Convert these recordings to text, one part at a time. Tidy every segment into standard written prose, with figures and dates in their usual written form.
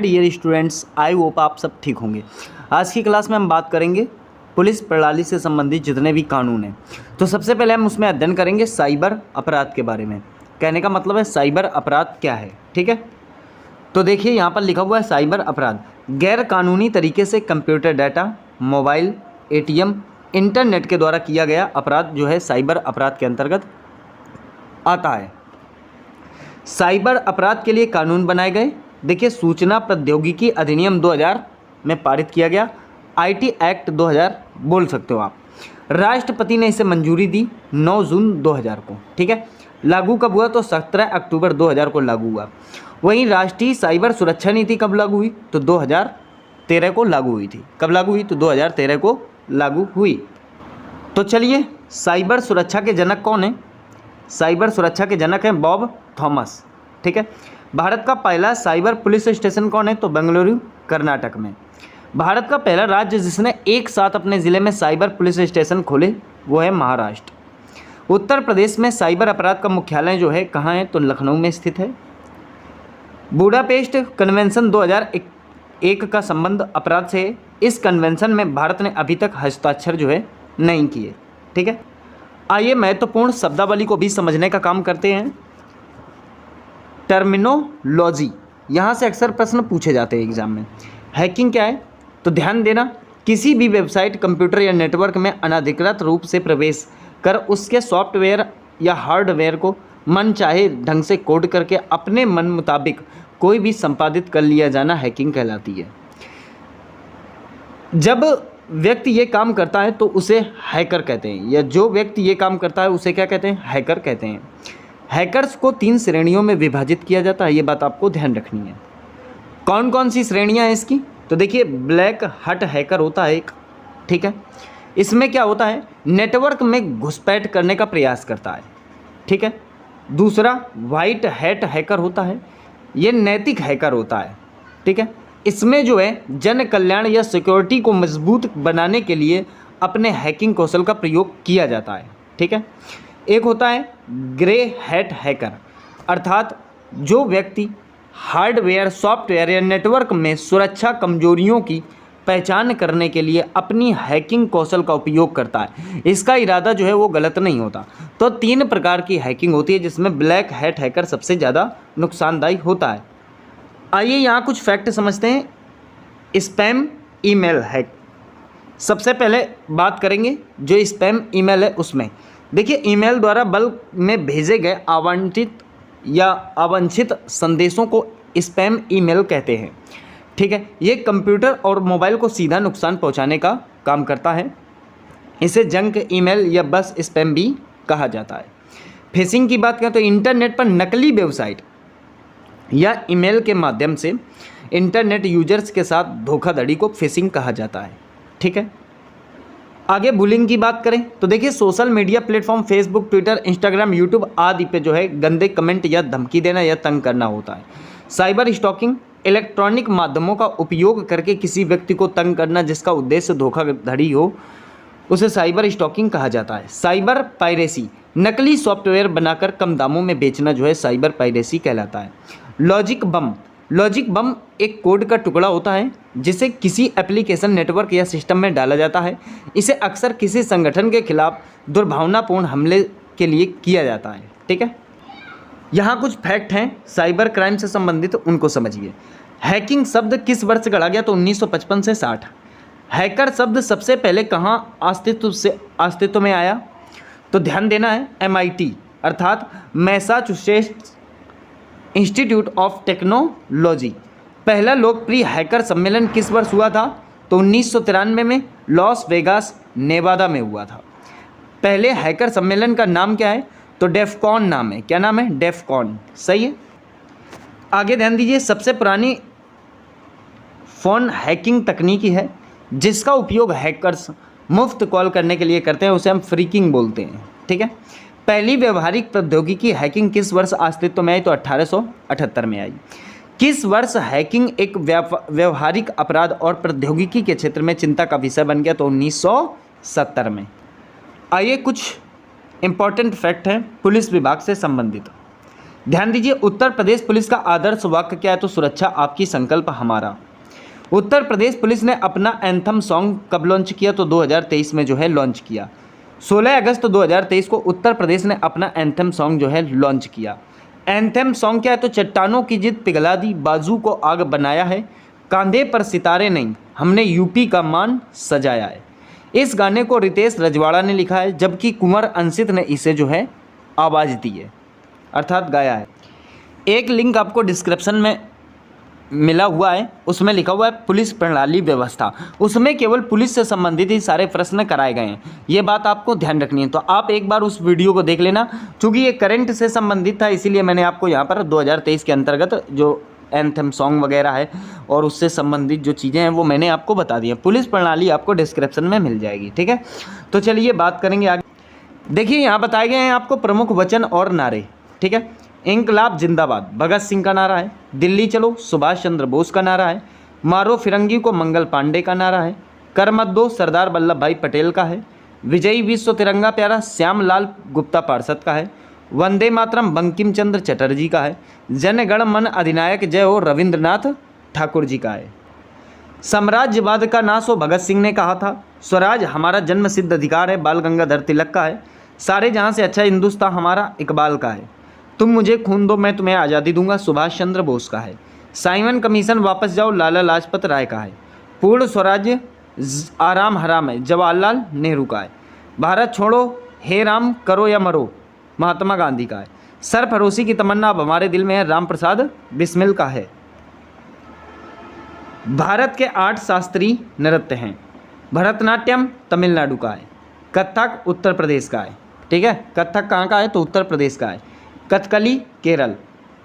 Dear students, I hope आप सब ठीक होंगे। आज की क्लास में हम बात करेंगे पुलिस प्रणाली से संबंधित जितने भी कानून हैं। तो सबसे पहले हम उसमें अध्ययन करेंगे साइबर अपराध के बारे में। कहने का मतलब है साइबर अपराध क्या है, ठीक है। तो देखिए यहाँ पर लिखा हुआ है साइबर अपराध गैर कानूनी तरीके से computer data, mobile, ATM, internet के द्वारा किया गया अपराध जो है साइबर अपराध के अंतर्गत आता है। साइबर अपराध के लिए कानून बनाए गए। देखिए, सूचना प्रौद्योगिकी अधिनियम 2000 में पारित किया गया, IT एक्ट 2000 बोल सकते हो आप। राष्ट्रपति ने इसे मंजूरी दी 9 जून 2000 को, ठीक है। लागू कब हुआ? तो 17 अक्टूबर 2000 को लागू हुआ। वहीं राष्ट्रीय साइबर सुरक्षा नीति कब लागू हुई? तो 2013 को लागू हुई थी। कब लागू हुई? तो 2013 को लागू हुई। तो चलिए, साइबर सुरक्षा के जनक कौन है? साइबर सुरक्षा के जनक हैं बॉब थॉमस, ठीक है। भारत का पहला साइबर पुलिस स्टेशन कौन है? तो बेंगलुरु, कर्नाटक में। भारत का पहला राज्य जिसने एक साथ अपने ज़िले में साइबर पुलिस स्टेशन खोले वो है महाराष्ट्र। उत्तर प्रदेश में साइबर अपराध का मुख्यालय जो है कहाँ है? तो लखनऊ में स्थित है। बुडापेस्ट कन्वेंशन 2001 का संबंध अपराध से है। इस कन्वेंशन में भारत ने अभी तक हस्ताक्षर जो है नहीं किए, ठीक है। आइए महत्वपूर्ण शब्दावली को भी समझने का काम करते हैं। टर्मिनोलॉजी, यहाँ से अक्सर प्रश्न पूछे जाते हैं एग्जाम में। हैकिंग क्या है? तो ध्यान देना, किसी भी वेबसाइट, कंप्यूटर या नेटवर्क में अनधिकृत रूप से प्रवेश कर उसके सॉफ्टवेयर या हार्डवेयर को मनचाहे ढंग से कोड करके अपने मन मुताबिक कोई भी संपादित कर लिया जाना हैकिंग कहलाती है। जब व्यक्ति ये काम करता है तो उसे हैकर कहते हैं, या जो व्यक्ति ये काम करता है उसे क्या कहते हैं? हैकर कहते हैं। हैकर्स को 3 श्रेणियों में विभाजित किया जाता है, ये बात आपको ध्यान रखनी है। कौन कौन सी श्रेणियां हैं इसकी? तो देखिए, ब्लैक हैट हैकर होता है एक, ठीक है। इसमें क्या होता है? नेटवर्क में घुसपैठ करने का प्रयास करता है, ठीक है। दूसरा वाइट हैट हैकर होता है, ये नैतिक हैकर होता है, ठीक है। इसमें जो है जन कल्याण या सिक्योरिटी को मजबूत बनाने के लिए अपने हैकिंग कौशल का प्रयोग किया जाता है, ठीक है। एक होता है ग्रे हैट हैकर, अर्थात जो व्यक्ति हार्डवेयर, सॉफ्टवेयर या नेटवर्क में सुरक्षा कमजोरियों की पहचान करने के लिए अपनी हैकिंग कौशल का उपयोग करता है। इसका इरादा जो है वो गलत नहीं होता। तो 3 प्रकार की हैकिंग होती है जिसमें ब्लैक हैट हैकर सबसे ज़्यादा नुकसानदायी होता है। आइए यहाँ कुछ फैक्ट समझते हैं। स्पैम ईमेल हैक, सबसे पहले बात करेंगे जो स्पैम ईमेल है उसमें। देखिए, ईमेल द्वारा बल्क में भेजे गए आवंटित या अवांछित संदेशों को स्पैम ईमेल कहते हैं, ठीक है। ये कंप्यूटर और मोबाइल को सीधा नुकसान पहुंचाने का काम करता है। इसे जंक ईमेल या बस स्पैम भी कहा जाता है। फिशिंग की बात करें तो इंटरनेट पर नकली वेबसाइट या ईमेल के माध्यम से इंटरनेट यूजर्स के साथ धोखाधड़ी को फिशिंग कहा जाता है, ठीक है। आगे बुलिंग की बात करें तो देखिए, social media platform Facebook, Twitter, Instagram, YouTube आदि पे जो है गंदे कमेंट या धमकी देना या तंग करना होता है। साइबर स्टॉकिंग, इलेक्ट्रॉनिक माध्यमों का उपयोग करके किसी व्यक्ति को तंग करना जिसका उद्देश्य धोखाधड़ी हो, उसे साइबर स्टॉकिंग कहा जाता है। साइबर पायरेसी, नकली सॉफ्टवेयर बनाकर कम दामों में बेचना जो है साइबर पायरेसी कहलाता है। लॉजिक बम, लॉजिक बम एक कोड का टुकड़ा होता है जिसे किसी एप्लीकेशन, नेटवर्क या सिस्टम में डाला जाता है। इसे अक्सर किसी संगठन के खिलाफ दुर्भावनापूर्ण हमले के लिए किया जाता है, ठीक है। यहाँ कुछ फैक्ट हैं साइबर क्राइम से संबंधित, उनको समझिए। हैकिंग शब्द किस वर्ष गढ़ा गया? तो 1955 से 60। हैकर शब्द सबसे पहले कहाँ अस्तित्व में आया? तो ध्यान देना है, MIT अर्थात मैसाचुसेट्स इंस्टीट्यूट ऑफ टेक्नोलॉजी। पहला लोकप्रिय हैकर सम्मेलन किस वर्ष हुआ था? तो 1993 में लॉस वेगास, नेवादा में हुआ था। पहले हैकर सम्मेलन का नाम क्या है? तो डेफकॉन नाम है। क्या नाम है? डेफकॉन, सही है। आगे ध्यान दीजिए, सबसे पुरानी फ़ोन हैकिंग तकनीकी है जिसका उपयोग हैकर्स मुफ्त कॉल करने के लिए करते हैं, उसे हम फ्रीकिंग बोलते हैं, ठीक है। पहली व्यवहारिक प्रौद्योगिकी हैकिंग किस वर्ष अस्तित्व में आई? तो 1878 में आई। किस वर्ष हैकिंग एक व्यवहारिक अपराध और प्रौद्योगिकी के क्षेत्र में चिंता का विषय बन गया? तो 1970 में। आइए कुछ इम्पॉर्टेंट फैक्ट हैं पुलिस विभाग से संबंधित। ध्यान दीजिए, उत्तर प्रदेश पुलिस का आदर्श वाक्य क्या है? तो सुरक्षा आपकी, संकल्प हमारा। उत्तर प्रदेश पुलिस ने अपना एंथम सॉन्ग कब लॉन्च किया? तो 2023 में जो है लॉन्च किया। 16 अगस्त 2023 को उत्तर प्रदेश ने अपना एंथम सॉन्ग जो है लॉन्च किया। एंथम सॉन्ग क्या है? तो चट्टानों की जिद पिघला दी, बाजू को आग बनाया है, कांधे पर सितारे नहीं, हमने यूपी का मान सजाया है। इस गाने को रितेश रजवाड़ा ने लिखा है, जबकि कुंवर अंशित ने इसे जो है आवाज़ दी है, अर्थात गाया है। एक लिंक आपको डिस्क्रिप्शन में मिला हुआ है, उसमें लिखा हुआ है पुलिस प्रणाली व्यवस्था, उसमें केवल पुलिस से संबंधित ही सारे प्रश्न कराए गए हैं। ये बात आपको ध्यान रखनी है, तो आप एक बार उस वीडियो को देख लेना। चूँकि ये करंट से संबंधित था, इसीलिए मैंने आपको यहाँ पर 2023 के अंतर्गत जो एंथम सॉन्ग वगैरह है और उससे संबंधित जो चीज़ें हैं वो मैंने आपको बता दी है। पुलिस प्रणाली आपको डिस्क्रिप्शन में मिल जाएगी, ठीक है। तो चलिए बात करेंगे आगे। देखिए यहाँ बताए गए हैं आपको प्रमुख वचन और नारे, ठीक है। इंकलाब जिंदाबाद भगत सिंह का नारा है, दिल्ली चलो सुभाष चंद्र बोस का नारा है, मारो फिरंगी को मंगल पांडे का नारा है, कर मत दो सरदार वल्लभ भाई पटेल का है, विजयी विश्व तिरंगा प्यारा श्याम लाल गुप्ता पार्षद का है, वंदे मातरम बंकिम चंद्र चटर्जी का है, जन गण मन अधिनायक जय हो रविंद्रनाथ ठाकुर जी का है, साम्राज्यवाद का नाश हो भगत सिंह ने कहा था, स्वराज हमारा जन्म सिद्ध अधिकार है बाल गंगाधर तिलक का है, सारे जहाँ से अच्छा हिंदुस्तान हमारा इकबाल का है, तुम मुझे खून दो मैं तुम्हें आज़ादी दूंगा सुभाष चंद्र बोस का है, साइमन कमीशन वापस जाओ लाला लाजपत राय का है, पूर्ण स्वराज्य आराम हराम है जवाहरलाल नेहरू का है, भारत छोड़ो हे राम करो या मरो महात्मा गांधी का है, सरफरोशी की तमन्ना अब हमारे दिल में है राम प्रसाद बिस्मिल का है, भारत के 8 शास्त्रीय नृत्य हैं, भरतनाट्यम तमिलनाडु का है, कथक उत्तर प्रदेश का है, ठीक है। कथक कहाँ का है? तो उत्तर प्रदेश का है। कथकली केरल,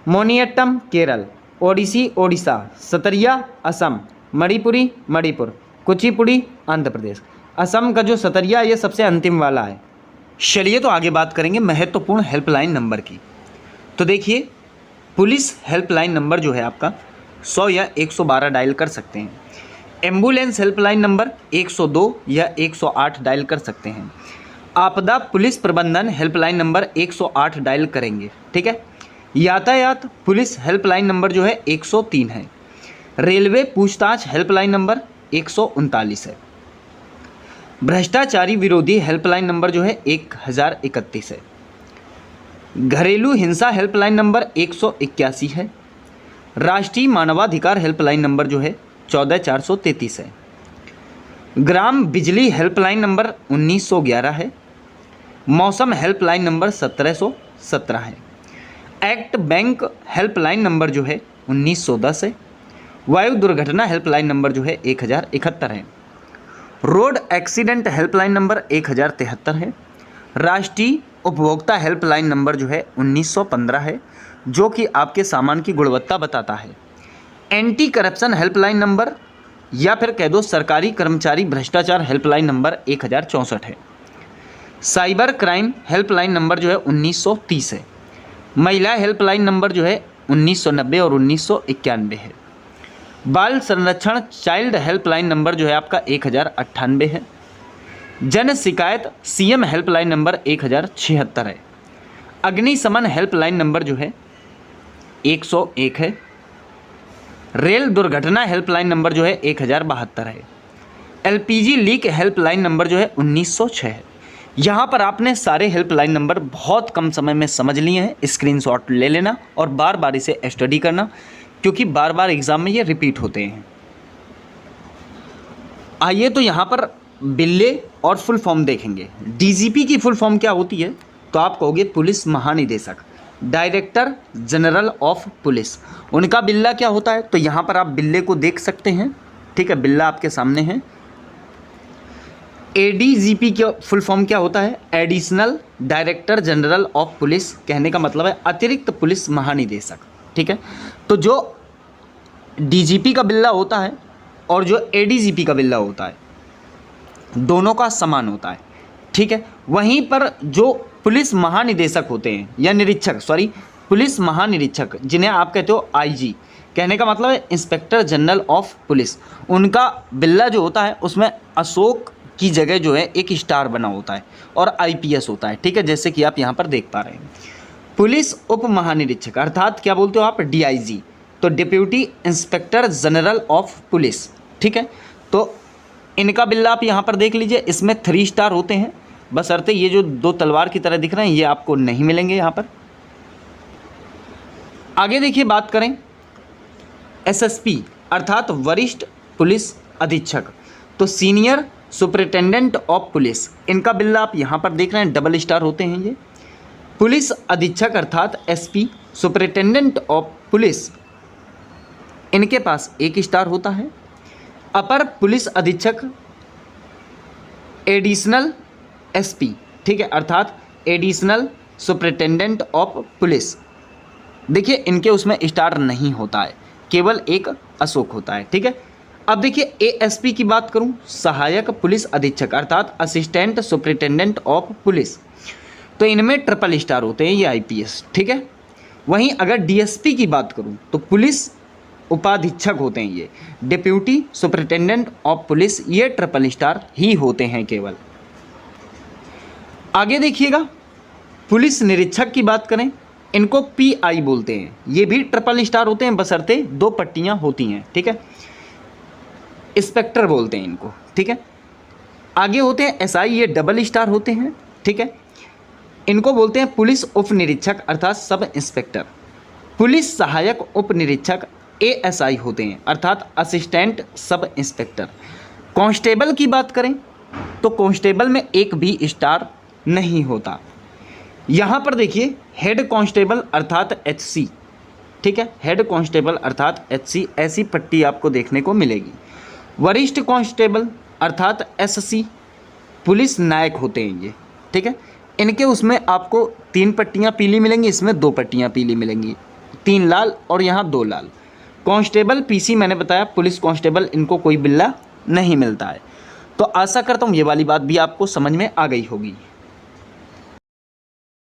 मोनियट्टम केरल, ओडिसी ओडिशा, सतरिया असम, मणिपुरी मणिपुर, कुचिपुड़ी आंध्र प्रदेश। असम का जो सतरिया ये सबसे अंतिम वाला है। चलिए तो आगे बात करेंगे महत्वपूर्ण हेल्पलाइन नंबर की। तो देखिए पुलिस हेल्पलाइन नंबर जो है आपका 100 या 112 डायल कर सकते हैं। एम्बुलेंस हेल्पलाइन नंबर 102 या 108 डायल कर सकते हैं। आपदा पुलिस प्रबंधन हेल्पलाइन नंबर 108 डायल करेंगे, ठीक है। यातायात पुलिस हेल्पलाइन नंबर जो है 103 है। रेलवे पूछताछ हेल्पलाइन नंबर 139 है। भ्रष्टाचारी विरोधी हेल्पलाइन नंबर जो है 1031 है। घरेलू हिंसा हेल्पलाइन नंबर 181 है। राष्ट्रीय मानवाधिकार हेल्पलाइन नंबर जो है 14433 है। ग्राम बिजली हेल्पलाइन नंबर 1911 है। मौसम हेल्पलाइन नंबर 1717 है। एक्ट बैंक हेल्पलाइन नंबर जो है 1910 है। वायु दुर्घटना हेल्पलाइन नंबर जो है 1071 है। रोड एक्सीडेंट हेल्पलाइन नंबर 1073 है। राष्ट्रीय उपभोक्ता हेल्पलाइन नंबर जो है 1915 है, जो कि आपके सामान की गुणवत्ता बताता है। एंटी करप्शन हेल्पलाइन नंबर या फिर कह दो सरकारी कर्मचारी भ्रष्टाचार हेल्पलाइन नंबर 1064 है। साइबर क्राइम हेल्पलाइन नंबर जो है 1930 है। महिला हेल्पलाइन नंबर जो है 1990 और 1991 है। बाल संरक्षण चाइल्ड हेल्पलाइन नंबर जो है आपका 1098 है। जन शिकायत सीएम हेल्पलाइन नंबर 1076 है। अग्निशमन हेल्पलाइन नंबर जो है 101 है। रेल दुर्घटना हेल्पलाइन नंबर जो है 1072 है। एलपीजी लीक हेल्पलाइन नंबर जो है 1906 है। यहाँ पर आपने सारे हेल्पलाइन नंबर बहुत कम समय में समझ लिए हैं। स्क्रीनशॉट ले लेना और बार बार इसे स्टडी करना, क्योंकि बार बार एग्जाम में ये रिपीट होते हैं। आइए तो यहाँ पर बिल्ले और फुल फॉर्म देखेंगे। डीजीपी की फुल फॉर्म क्या होती है? तो आप कहोगे पुलिस महानिदेशक, डायरेक्टर जनरल ऑफ पुलिस। उनका बिल्ला क्या होता है? तो यहाँ पर आप बिल्ले को देख सकते हैं, ठीक है, बिल्ला आपके सामने है। एडीजीपी का फुल फॉर्म क्या होता है? Additional director general of police. कहने का मतलब है अतिरिक्त पुलिस महानिदेशक, ठीक है। तो जो डीजीपी का बिल्ला होता है और जो एडीजीपी का बिल्ला होता है, दोनों का समान होता है, ठीक है। वहीं पर जो पुलिस महानिदेशक होते हैं या निरीक्षक, सॉरी पुलिस महानिरीक्षक, जिन्हें आप कहते हो आईजी, कहने का मतलब है इंस्पेक्टर जनरल ऑफ पुलिस, उनका बिल्ला जो होता है उसमें अशोक की जगह जो है एक स्टार बना होता है और आईपीएस होता है, ठीक है, जैसे कि आप यहाँ पर देख पा रहे हैं। पुलिस उप महानिरीक्षक अर्थात क्या बोलते हो आप, डीआईजी, तो deputy inspector general of police. ठीक है, तो इनका बिल्ला आप यहाँ पर देख लीजिए, इसमें 3 स्टार होते हैं, बशर्ते ये जो 2 तलवार की तरह दिख रहे हैं ये आपको नहीं मिलेंगे यहाँ पर। आगे देखिए बात करें एसएसपी अर्थात वरिष्ठ पुलिस अधीक्षक, तो सीनियर सुपरिटेंडेंट ऑफ पुलिस, इनका बिल्ला आप यहाँ पर देख रहे हैं, डबल स्टार होते हैं ये। पुलिस अधीक्षक अर्थात एसपी सुपरिटेंडेंट ऑफ पुलिस, इनके पास 1 स्टार होता है। अपर पुलिस अधीक्षक एडिशनल एसपी, ठीक है, अर्थात एडिशनल सुपरिटेंडेंट ऑफ पुलिस, देखिए इनके उसमें स्टार नहीं होता है, केवल 1 अशोक होता है। ठीक है, अब देखिए एएसपी की बात करूं, सहायक पुलिस अधीक्षक अर्थात असिस्टेंट सुपरिटेंडेंट ऑफ पुलिस, तो इनमें ट्रिपल स्टार होते हैं, ये आईपीएस। ठीक है, वहीं अगर डीएसपी की बात करूं तो पुलिस उपाधीक्षक होते हैं ये, डिप्यूटी सुपरिटेंडेंट ऑफ पुलिस, ये ट्रिपल स्टार ही होते हैं केवल। आगे देखिएगा पुलिस निरीक्षक की बात करें, इनको पीआई बोलते हैं, ये भी ट्रिपल स्टार होते हैं बशर्ते 2 पट्टियां होती हैं। ठीक है, इंस्पेक्टर बोलते हैं इनको। ठीक है, आगे होते हैं एसआई, ये डबल स्टार होते हैं। ठीक है, इनको बोलते हैं पुलिस उप निरीक्षक अर्थात सब इंस्पेक्टर। पुलिस सहायक उप निरीक्षक एएसआई होते हैं अर्थात असिस्टेंट सब इंस्पेक्टर। कांस्टेबल की बात करें तो कांस्टेबल में 1 भी स्टार नहीं होता। यहाँ पर देखिए हेड कांस्टेबल अर्थात एचसी, ठीक है, हेड कांस्टेबल अर्थात एचसी, ऐसी पट्टी आपको देखने को मिलेगी। वरिष्ठ कांस्टेबल अर्थात एससी, पुलिस नायक होते हैं ये। ठीक है, इनके उसमें आपको 3 पट्टियाँ पीली मिलेंगी, इसमें 2 पट्टियाँ पीली मिलेंगी, 3 लाल और यहाँ 2 लाल। कांस्टेबल पीसी मैंने बताया, पुलिस कांस्टेबल इनको कोई बिल्ला नहीं मिलता है। तो आशा करता हूँ ये वाली बात भी आपको समझ में आ गई होगी।